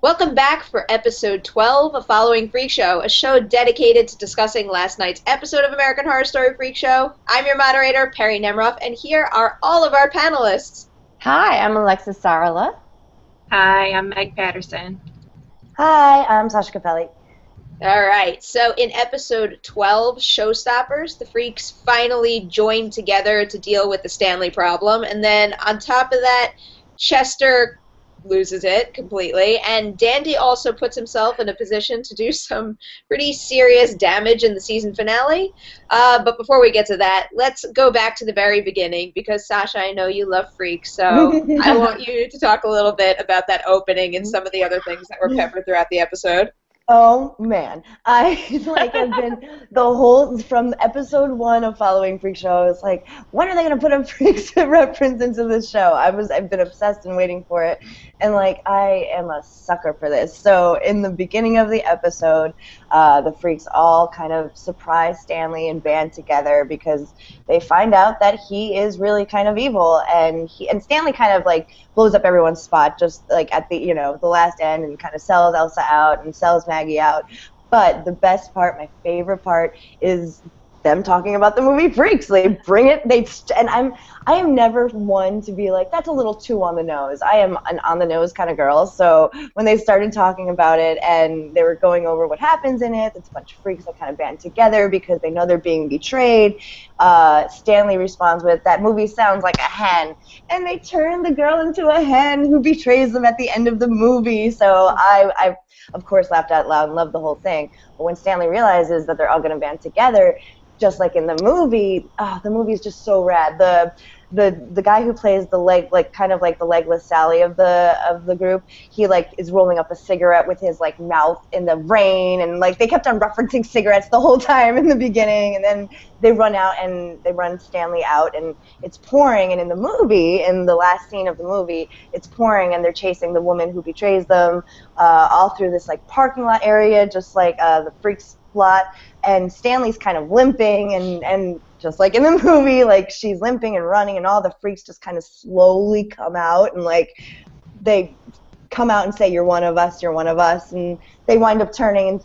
Welcome back for episode 12 of Following Freak Show, a show dedicated to discussing last night's episode of American Horror Story Freak Show. I'm your moderator, Perry Nemroff, and here are all of our panelists. Hi, I'm Alexis Sarla. Hi, I'm Meg Patterson. Hi, I'm Sasha Capelli. All right, so in episode 12, Showstoppers, the freaks finally joined together to deal with the Stanley problem, and then on top of that, Chester loses it completely, and Dandy also puts himself in a position to do some pretty serious damage in the season finale. But before we get to that, let's go back to the very beginning, because Sasha, I know you love freaks, so I want you to talk a little bit about that opening and some of the other things that were peppered throughout the episode. Oh man, have been the whole from episode 1 of Following Freak Show. I was like, when are they gonna put a freaks reference into this show? I've been obsessed and waiting for it, and I am a sucker for this. So in the beginning of the episode, the freaks all kind of surprise Stanley and band together because they find out that he is really kind of evil, and Stanley kind of blows up everyone's spot just at the the last end, and kind of sells Elsa out and sells Maggie out. But the best part, my favorite part, is them talking about the movie Freaks. They bring it, I am never one to be like, that's a little too on the nose. I am an on the nose kind of girl. So when they started talking about it and they were going over what happens in it, it's a bunch of freaks that kind of band together because they know they're being betrayed. Stanley responds with, that movie sounds like a hen. And they turn the girl into a hen who betrays them at the end of the movie. So I of course laughed out loud and loved the whole thing. But when Stanley realizes that they're all going to band together, just like in the movie is just so rad. The guy who plays the kind of the legless Sally of the group, he is rolling up a cigarette with his mouth in the rain, and they kept on referencing cigarettes the whole time in the beginning, and then they run Stanley out, and it's pouring, and in the last scene of the movie, it's pouring, and they're chasing the woman who betrays them all through this parking lot area, just like the freaks lot, and Stanley's kind of limping, and just like in the movie, she's limping and running, and all the freaks just kind of slowly come out, and they come out and say, you're one of us, and they wind up turning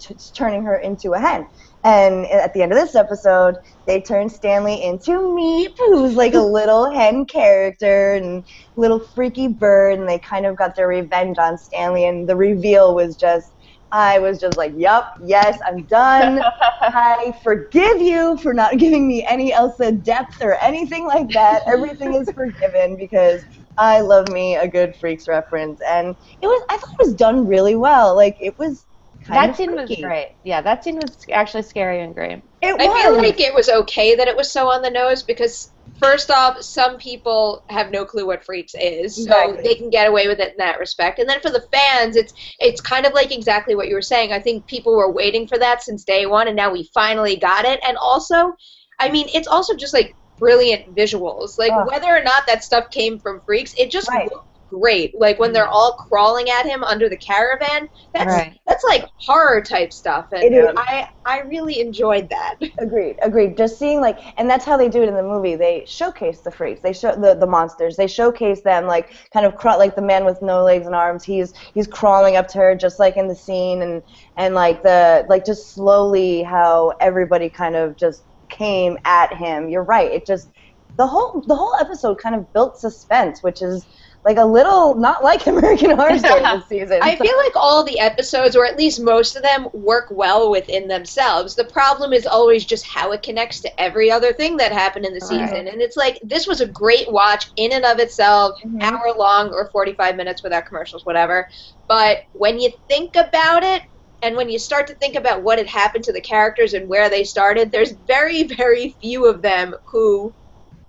her into a hen. And at the end of this episode, they turn Stanley into Meep, who's a little hen character and little freaky bird, and they kind of got their revenge on Stanley, and the reveal was just, I was just like, yup, yes, I'm done. I forgive you for not giving me any Elsa depth or anything like that. Everything is forgiven because I love me a good Freaks reference. And I thought it was done really well. It was kind of freaky. That scene was great. Yeah, that scene was actually scary and great. I feel like it was okay that it was so on the nose because, first off, some people have no clue what Freaks is, so they can get away with it in that respect. And then for the fans, it's kind of exactly what you were saying. I think people were waiting for that since day one, and now we finally got it. And also, I mean, it's also just brilliant visuals. Whether or not that stuff came from Freaks, it just looked great. When they're all crawling at him under the caravan, that's horror type stuff, and I really enjoyed that. Agreed. Just seeing and that's how they do it in the movie. They showcase the freaks. They show the monsters. They showcase them kind of the man with no legs and arms. He's crawling up to her just like in the scene, and just slowly how everybody kind of just came at him. You're right. It just the whole episode kind of built suspense, which is a little not like American Horror Story this season. I feel like all the episodes, or at least most of them, work well within themselves. The problem is always just how it connects to every other thing that happened in the season. And it's this was a great watch in and of itself, hour long or 45 minutes without commercials, whatever. But when you think about it, and when you start to think about what had happened to the characters and where they started, there's very, very few of them who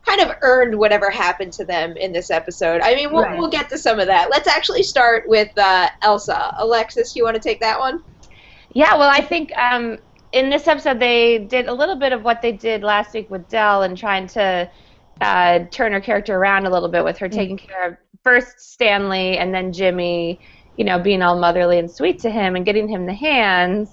kind of earned whatever happened to them in this episode. I mean, we'll get to some of that. Let's actually start with Elsa. Alexis, you want to take that one? Yeah, well, I think in this episode they did a little bit of what they did last week with Dell and trying to turn her character around a little bit with her taking care of first Stanley and then Jimmy, being all motherly and sweet to him and getting him the hands.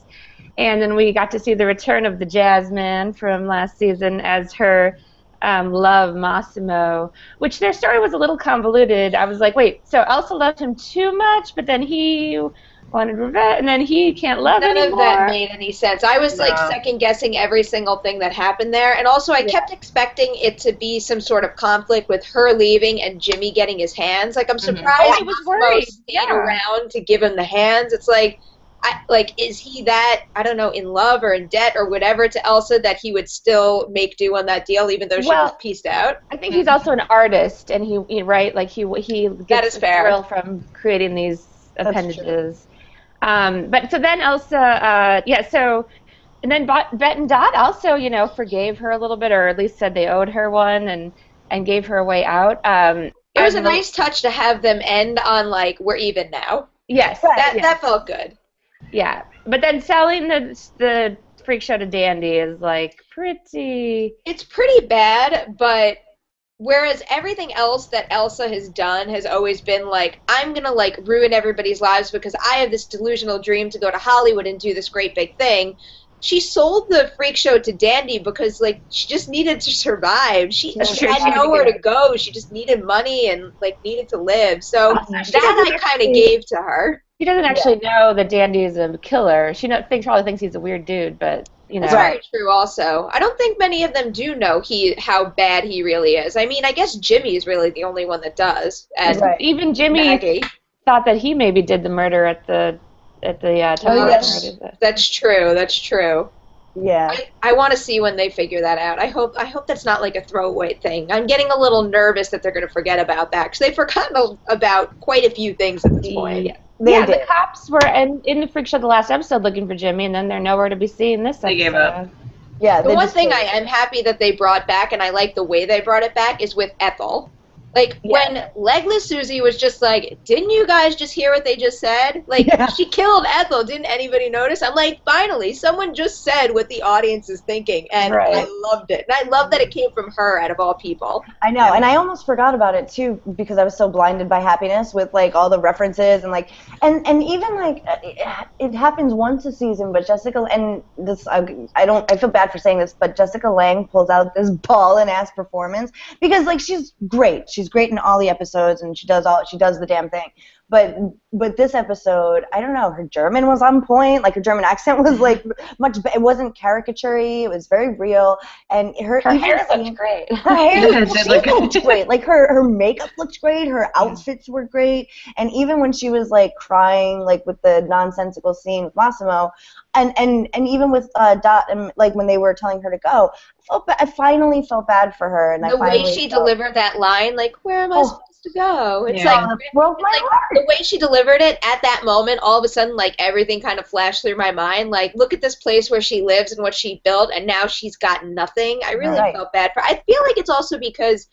And then we got to see the return of the jazz man from last season as her love Massimo, which their story was a little convoluted. I was like, wait, so Elsa loved him too much, but then he wanted revenge, and then he can't love None anymore. of that made any sense. I was like second guessing every single thing that happened there, and also I kept expecting it to be some sort of conflict with her leaving and Jimmy getting his hands. Like I'm surprised I was worried. stayed around to give him the hands. It's like, is he that, I don't know, in love or in debt or whatever to Elsa that he would still make do on that deal even though she was pieced out? I think he's also an artist, and he right, like he gets the thrill from creating these appendages. But so then Elsa, and then Bet and Dot also, forgave her a little bit, or at least said they owed her one, and gave her a way out. It was a nice touch to have them end on like, we're even now. Yes, that felt good. Yeah, but then selling the freak show to Dandy is like pretty. It's pretty bad, but whereas everything else that Elsa has done has always been like, I'm gonna like ruin everybody's lives because I have this delusional dream to go to Hollywood and do this great big thing. She sold the freak show to Dandy because like she just needed to survive. She had nowhere to go. She just needed money and like needed to live. So that I kind of gave to her. She doesn't actually know that Dandy is a killer. She probably thinks he's a weird dude, but That's very true. Also, I don't think many of them do know how bad he really is. I mean, I guess Jimmy is really the only one that does. And even Jimmy Maggie thought that he maybe did the murder at the That's true. That's true. Yeah. I want to see when they figure that out. I hope that's not like a throwaway thing. I'm getting a little nervous that they're going to forget about that because they've forgotten about quite a few things at this point. The cops were in the freak show the last episode looking for Jimmy, and then they're nowhere to be seen this episode. They gave up. Yeah. The one thing I am happy that they brought back, and I like the way they brought it back, is with Ethel. Like, when Legless Susie was just like, didn't you guys just hear what they just said? Like, she killed Ethel. Didn't anybody notice? I'm like, finally, someone just said what the audience is thinking, and I loved it. And I love that it came from her, out of all people. I know, and I almost forgot about it, too, because I was so blinded by happiness with, like, all the references, and, like, and even, like, it happens once a season, but Jessica, and this, I feel bad for saying this, but Jessica Lange pulls out this ball-and-ass performance, because, like, she's great. She's great in all the episodes, and she does the damn thing. But this episode, I don't know, her German was on point. Like, her German accent was like it wasn't caricature-y. It was very real, and her hair looked great. Her hair looked great. Like her makeup looked great. Her outfits were great, and even when she was like crying, like with the nonsensical scene with Massimo, and even with Dot, and like when they were telling her to go, I finally felt bad for her, and the way she delivered that line, like, where am I supposed to go? It's like, the way she delivered it at that moment, all of a sudden, like, everything kind of flashed through my mind. Like, look at this place where she lives and what she built, and now she's got nothing. I really felt bad for her. I feel like it's also because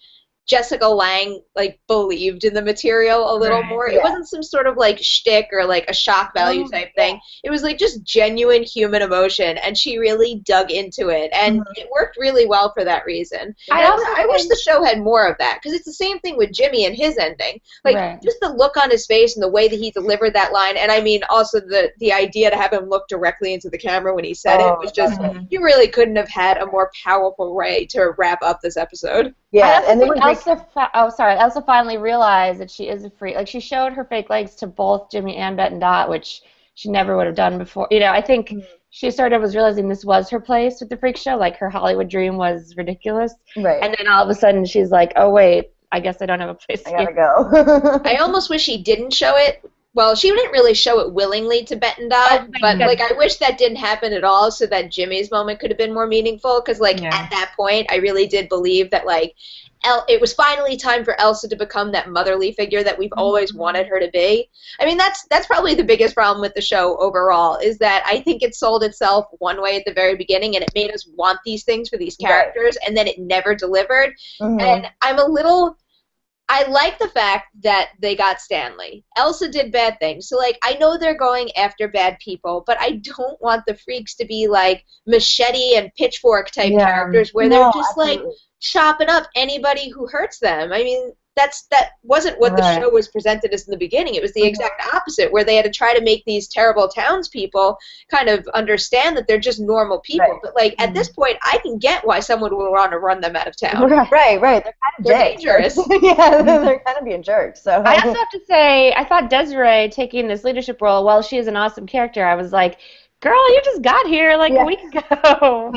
Jessica Lange, like, believed in the material a little more. It wasn't some sort of, like, shtick or, like, a shock value type thing. It was, like, just genuine human emotion, and she really dug into it, and it worked really well for that reason. I wish the show had more of that, because it's the same thing with Jimmy and his ending. Like, just the look on his face and the way that he delivered that line, and I mean, also the idea to have him look directly into the camera when he said it was just, you really couldn't have had a more powerful way to wrap up this episode. Yeah, and then Elsa finally realized that she is a freak. Like, she showed her fake legs to both Jimmy and Bet and Dot, which she never would have done before. I think she sort of was realizing this was her place with the freak show. Like, her Hollywood dream was ridiculous. Right. And then all of a sudden she's like, oh, wait, I guess I don't have a place I gotta go. I almost wish she didn't show it. Well, she didn't really show it willingly to Bet and Dot, but like I wish that didn't happen at all, so that Jimmy's moment could have been more meaningful. Because like at that point, I really did believe that like it was finally time for Elsa to become that motherly figure that we've always wanted her to be. I mean, that's probably the biggest problem with the show overall, is that I think it sold itself one way at the very beginning, and it made us want these things for these characters, and then it never delivered. And I like the fact that they got Stanley. Elsa did bad things. So, like, I know they're going after bad people, but I don't want the freaks to be, like, machete and pitchfork type characters where they're just, like, chopping up anybody who hurts them. I mean, that wasn't what the Right. show was presented as in the beginning. It was the exact opposite, where they had to try to make these terrible townspeople kind of understand that they're just normal people. Right. But like at this point, I can get why someone would want to run them out of town. Right. They're kind of They're dicks. dangerous. Yeah, they're kind of being jerks. So I also have to say, I thought Desiree taking this leadership role, while she is an awesome character, I was like, girl, you just got here like a week ago.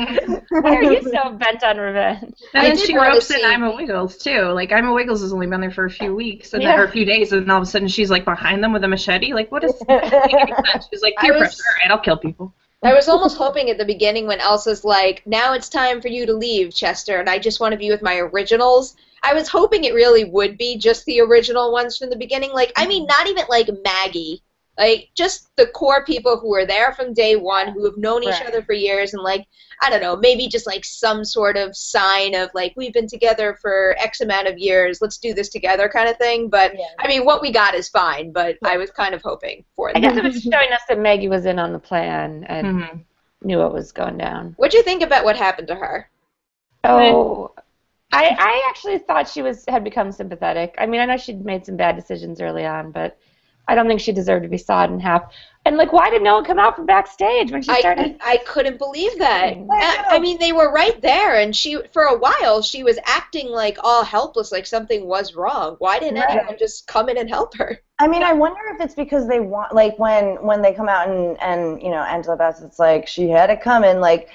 Why are you so bent on revenge? And then did she wanna ropes in see- I'm a Wiggles too. Like I'm a Wiggles has only been there for a few weeks, and then, or a few days, and all of a sudden she's like behind them with a machete. Like what is? She's like peer pressure. All right, I'll kill people. I was almost hoping at the beginning when Elsa's like, now it's time for you to leave, Chester, and I just want to be with my originals. I was hoping it really would be just the original ones from the beginning. Like, I mean, not even like Maggie. Like, just the core people who were there from day one, who have known each other for years, and, like, I don't know, maybe just, like, some sort of sign of, like, we've been together for X amount of years, let's do this together kind of thing. But, I mean, what we got is fine, but I was kind of hoping for that. I guess it was showing us that Maggie was in on the plan and knew what was going down. What'd you think about what happened to her? Oh, I actually thought she had become sympathetic. I mean, I know she'd made some bad decisions early on, but I don't think she deserved to be sawed in half. And, like, why did no one come out from backstage when she started? I couldn't believe that. I mean, they were right there, and for a while, she was acting, like, all helpless, like something was wrong. Why didn't anyone just come in and help her? I mean, I wonder if it's because they want, like, when they come out and you know, Angela Bassett's like, she had it coming, like,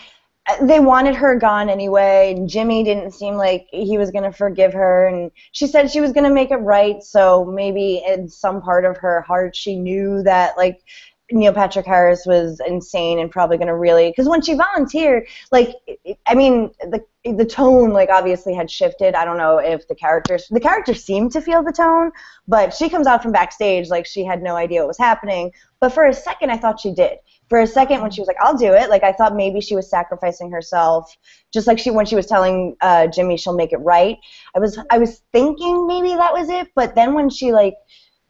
they wanted her gone anyway, and Jimmy didn't seem like he was going to forgive her, and she said she was going to make it right, so maybe in some part of her heart she knew that, like, Neil Patrick Harris was insane and probably going to really, because when she volunteered, like, I mean, the tone, like, obviously had shifted. I don't know if the characters seemed to feel the tone, but she comes out from backstage like she had no idea what was happening, but for a second I thought she did. For a second, when she was like, I'll do it, like, I thought maybe she was sacrificing herself, just like when she was telling Jimmy she'll make it right. I was thinking maybe that was it, but then when she, like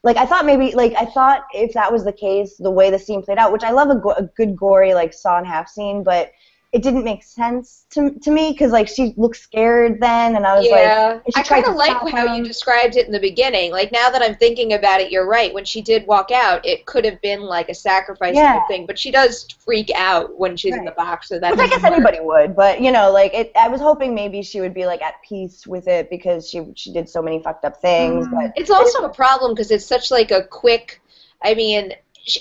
I thought if that was the case, the way the scene played out, which I love a good gory, like, saw in half scene, but it didn't make sense to me, because, like, she looked scared then, and I was like... I kind of like how you described it in the beginning. Like, now that I'm thinking about it, you're right. When she did walk out, it could have been, like, a sacrifice type thing, but she does freak out when she's in the box, so that I guess anybody would, but, you know, like, I was hoping maybe she would be, like, at peace with it, because she did so many fucked up things, but... It's also a problem, because it's such, like, a quick... I mean...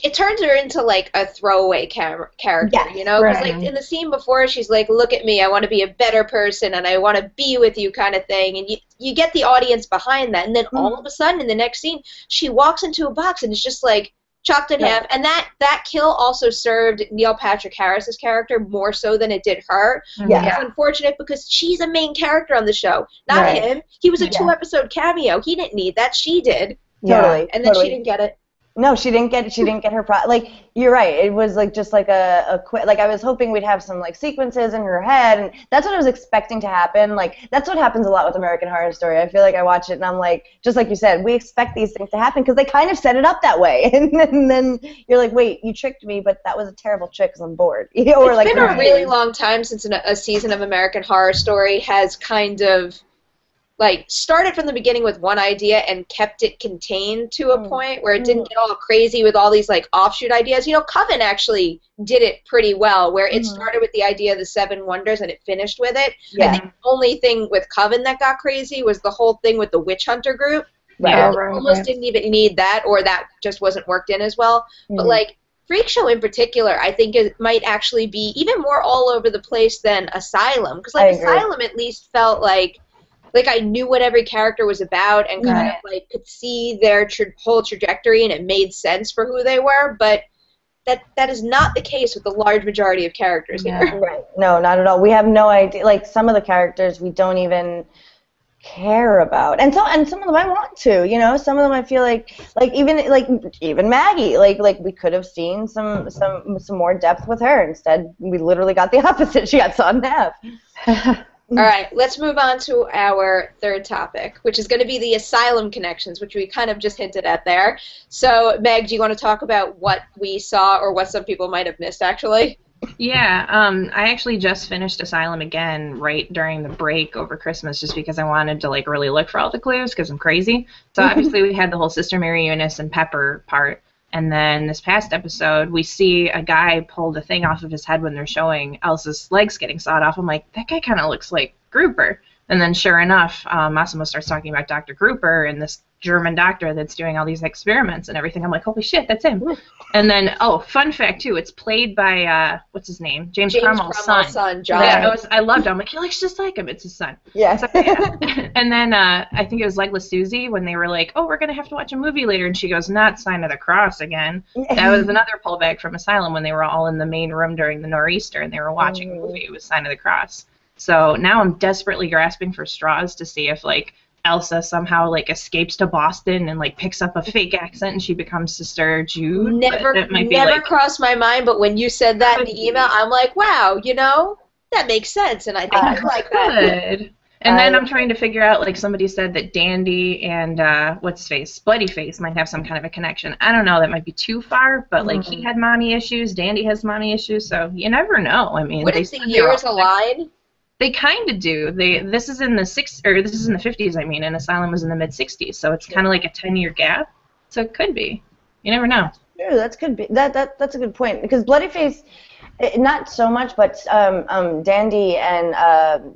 It turns her into, like, a throwaway character, you know? Because, like, in the scene before, she's like, look at me, I want to be a better person, and I want to be with you kind of thing, and you get the audience behind that, and then all of a sudden, in the next scene, she walks into a box, and it's just, like, chopped in half, and that kill also served Neil Patrick Harris's character more so than it did her. Yeah. It's unfortunate, because she's a main character on the show, not him. He was a 2-episode cameo. He didn't need that. She did. Totally. And then she didn't get it. No, she didn't get her like, you're right, it was like just like a quick, like, I was hoping we'd have some, like, sequences in her head, and that's what I was expecting to happen. Like, that's what happens a lot with American Horror Story. I feel like I watch it and I'm like, just like you said, we expect these things to happen because they kind of set it up that way, and then you're like, wait, you tricked me, but that was a terrible trick because I'm bored. Or it's like, been a really long time since a season of American Horror Story has kind of, like, started from the beginning with one idea and kept it contained to a point where it didn't get all crazy with all these, like, offshoot ideas. You know, Coven actually did it pretty well, where it started with the idea of the 7 wonders and it finished with it. I think the only thing with Coven that got crazy was the whole thing with the witch hunter group. Almost didn't even need that, or that just wasn't worked in as well. But, like, Freak Show in particular, I think it might actually be even more all over the place than Asylum. Because, like, Asylum at least felt like I knew what every character was about and kind of, like, could see their whole trajectory, and it made sense for who they were, but that is not the case with the large majority of characters here. Right. No, not at all. We have no idea. Like, some of the characters we don't even care about, and some of them I want to, you know. Some of them I feel like even Maggie, like we could have seen some more depth with her. Instead, we literally got the opposite. She got sawed in half. All right, let's move on to our third topic, which is going to be the Asylum connections, which we kind of just hinted at there. So, Meg, do you want to talk about what we saw or what some people might have missed, actually? Yeah, I actually just finished Asylum again right during the break over Christmas just because I wanted to, like, really look for all the clues because I'm crazy. So obviously we had the whole Sister Mary Eunice and Pepper part, and then this past episode we see a guy pull the thing off of his head when they're showing Elsa's legs getting sawed off. I'm like, that guy kind of looks like Grouper. And then sure enough, Massimo starts talking about Dr. Grouper and this German doctor that's doing all these experiments and everything. I'm like, holy shit, that's him. And then, oh, fun fact too, it's played by what's his name, James Cromwell's son. John. Yeah, I loved him. I'm like, he looks just like him. It's his son. Yeah. So, yeah. And then I think it was Legless Susie when they were like, oh, we're gonna have to watch a movie later, and she goes, not Sign of the Cross again. That was another pullback from Asylum when they were all in the main room during the nor'easter and they were watching a movie. It was Sign of the Cross. So now I'm desperately grasping for straws to see if, like, Elsa somehow, like, escapes to Boston and, like, picks up a fake accent and she becomes Sister Jude. Never crossed my mind, but when you said that in the email, I'm like, wow, that makes sense, and I think I like that. And then I'm trying to figure out, like, somebody said that Dandy and, what's his face, Bloody Face might have some kind of a connection. I don't know, that might be too far, but, like, he had mommy issues, Dandy has mommy issues, so you never know. I mean, what if the years align? They kind of do. This is in the 50s, I mean, and Asylum was in the mid-60s, so it's kind of like a 10-year gap. So it could be. You never know. Yeah, that's a good point, because Bloody Face, not so much, but Dandy and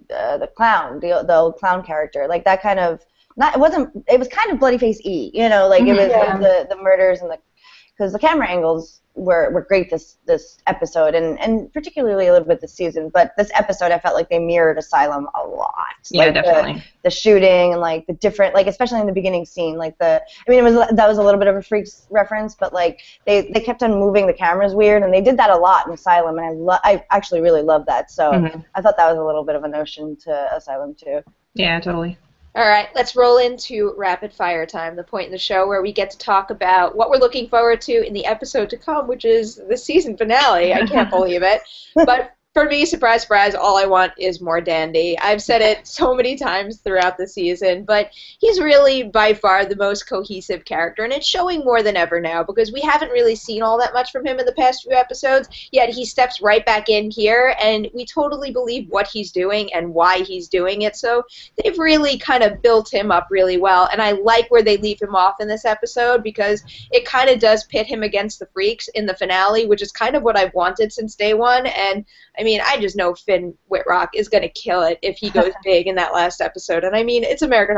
the clown, the old clown character, like that kind of, it was kind of Bloody Face-y, it was the murders and because the camera angles were great this episode, and particularly a little bit this season, but this episode I felt like they mirrored Asylum a lot. Yeah, like definitely. The shooting and, like, the different, like, especially in the beginning scene, like that was a little bit of a Freaks reference, but, like, they kept on moving the cameras weird, and they did that a lot in Asylum, and I actually really loved that, so I thought that was a little bit of a notion to Asylum too. Yeah, totally. All right, let's roll into rapid fire time, the point in the show where we get to talk about what we're looking forward to in the episode to come, which is the season finale. I can't believe it. But for me, surprise, surprise, all I want is more Dandy. I've said it so many times throughout the season, but he's really by far the most cohesive character, and it's showing more than ever now because we haven't really seen all that much from him in the past few episodes, yet he steps right back in here, and we totally believe what he's doing and why he's doing it, so they've really kind of built him up really well, and I like where they leave him off in this episode because it kind of does pit him against the Freaks in the finale, which is kind of what I've wanted since day one, and I mean, I just know Finn Wittrock is going to kill it if he goes big in that last episode. And I mean, it's American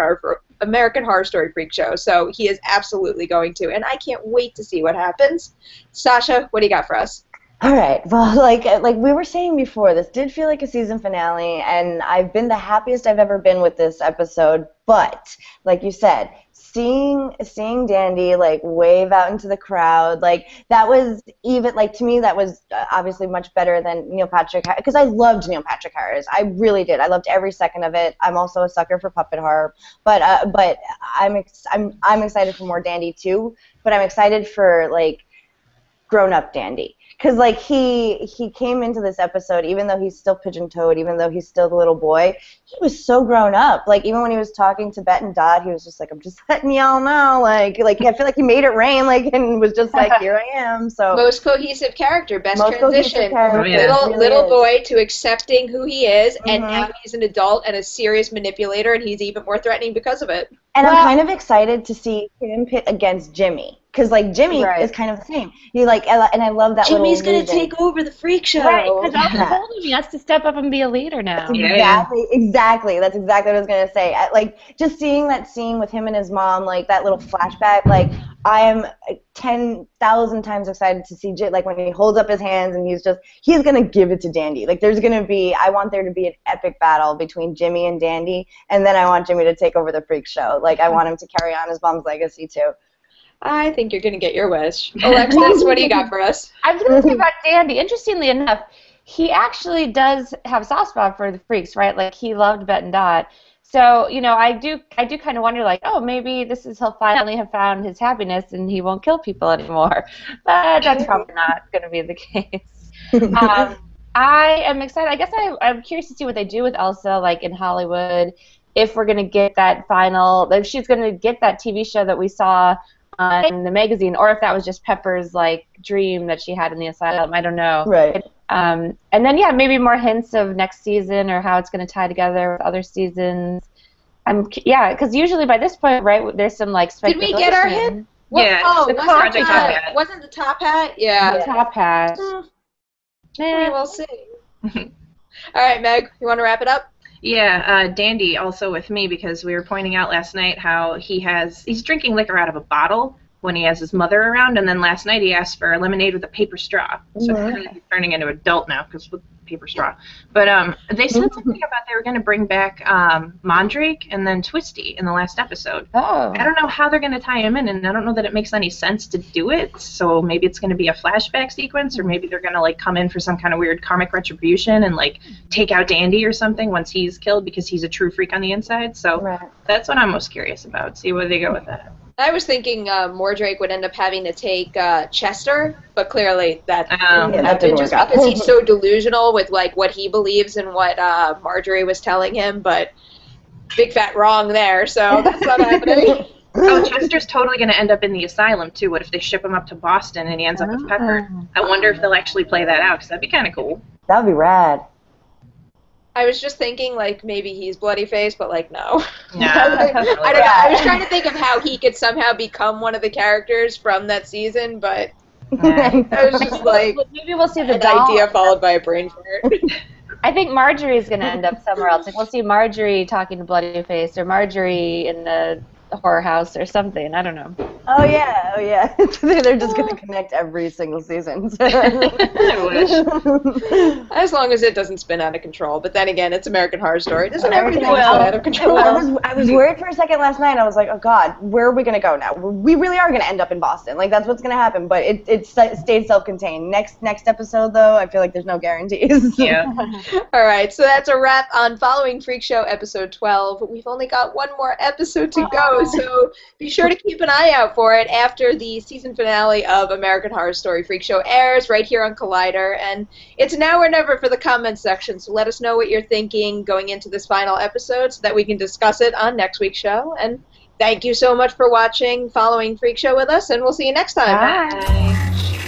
Horror Story Freak Show, so he is absolutely going to. And I can't wait to see what happens. Sasha, what do you got for us? All right. Well, like we were saying before, this did feel like a season finale, and I've been the happiest I've ever been with this episode. But, like you said, seeing Dandy, like, wave out into the crowd, like, that was even, like, to me, that was obviously much better than Neil Patrick Harris, because I loved Neil Patrick Harris. I really did. I loved every second of it. I'm also a sucker for puppet horror, but I'm excited for more Dandy too. But I'm excited for, like, grown-up Dandy. Because, like, he came into this episode, even though he's still pigeon-toed, even though he's still the little boy, he was so grown up. Like, even when he was talking to Bet and Dot, he was just like, I'm just letting y'all know. Like I feel like he made it rain, like, and was just like, here I am. So most cohesive character, best most transition. Little boy to accepting who he is, and now he's an adult and a serious manipulator, and he's even more threatening because of it. And I'm kind of excited to see him pit against Jimmy. Because, like, Jimmy is kind of the same. You like, and I love that Jimmy's going to take over the Freak Show. Right, because I was told him he has to step up and be a leader now. Exactly. That's exactly what I was going to say. Like, just seeing that scene with him and his mom, like, that little flashback, like, I am 10,000 times excited to see, like, when he holds up his hands and he's going to give it to Dandy. Like, I want there to be an epic battle between Jimmy and Dandy, and then I want Jimmy to take over the Freak Show. Like, I want him to carry on his mom's legacy, too. I think you're going to get your wish. Alexis, what do you got for us? I was going to say about Dandy. Interestingly enough, he actually does have a soft spot for the Freaks, right? Like, he loved Bet and Dot. So, I do kind of wonder, like, oh, maybe he'll finally have found his happiness and he won't kill people anymore. But that's probably not going to be the case. I am excited. I guess I'm curious to see what they do with Elsa, like, in Hollywood, if we're going to get if she's going to get that TV show that we saw in the magazine, or if that was just Pepper's, like, dream that she had in the asylum. I don't know. Right. And then, yeah, maybe more hints of next season or how it's going to tie together with other seasons. Because usually by this point, right, there's some like Did speculation. we get our hint? Yeah, Oh, Project Top Hat. wasn't the Top Hat? Yeah. The Top Hat. We will see. All right, Meg, you want to wrap it up? Yeah, Dandy also with me because we were pointing out last night how he's drinking liquor out of a bottle when he has his mother around, and then last night he asked for lemonade with a paper straw. So he's turning into an adult now because with paper straw. But they said something about they were going to bring back Mandrake and then Twisty in the last episode. Oh. I don't know how they're going to tie him in, and I don't know that it makes any sense to do it. So maybe it's going to be a flashback sequence, or maybe they're going to like come in for some kind of weird karmic retribution and like take out Dandy or something once he's killed because he's a true freak on the inside. So that's what I'm most curious about. See where they go with that. I was thinking Mordrake would end up having to take Chester, but clearly that didn't happen just because he's so delusional with like what he believes and what Marjorie was telling him. But big fat wrong there, so that's not happening. Oh, Chester's totally going to end up in the asylum too. What if they ship him up to Boston and he ends up with Pepper? I wonder if they'll actually play that out because that'd be kind of cool. That'd be rad. I was just thinking, like, maybe he's Bloody-Face, but, like, no. No. I don't know. I was trying to think of how he could somehow become one of the characters from that season, but I was just like, maybe we'll see the an idea followed by a brain fart. I think Marjorie's going to end up somewhere else. Like, we'll see Marjorie talking to Bloody-Face or Marjorie in the horror house or something. I don't know. Oh yeah. They're just going to connect every single season. I wish. As long as it doesn't spin out of control. But then again, it's American Horror Story. Doesn't everything spin out of control? I was worried for a second last night. I was like, oh God, where are we going to go now? We really are going to end up in Boston. Like, that's what's going to happen. But it stayed self-contained. Next episode, though, I feel like there's no guarantees. Yeah. All right, so that's a wrap on Following Freak Show episode 12. We've only got one more episode to go. So be sure to keep an eye out for it after the season finale of American Horror Story Freak Show airs right here on Collider. And it's now or never for the comments section, so let us know what you're thinking going into this final episode so that we can discuss it on next week's show. And thank you so much for watching Following Freak Show with us, and we'll see you next time. Bye.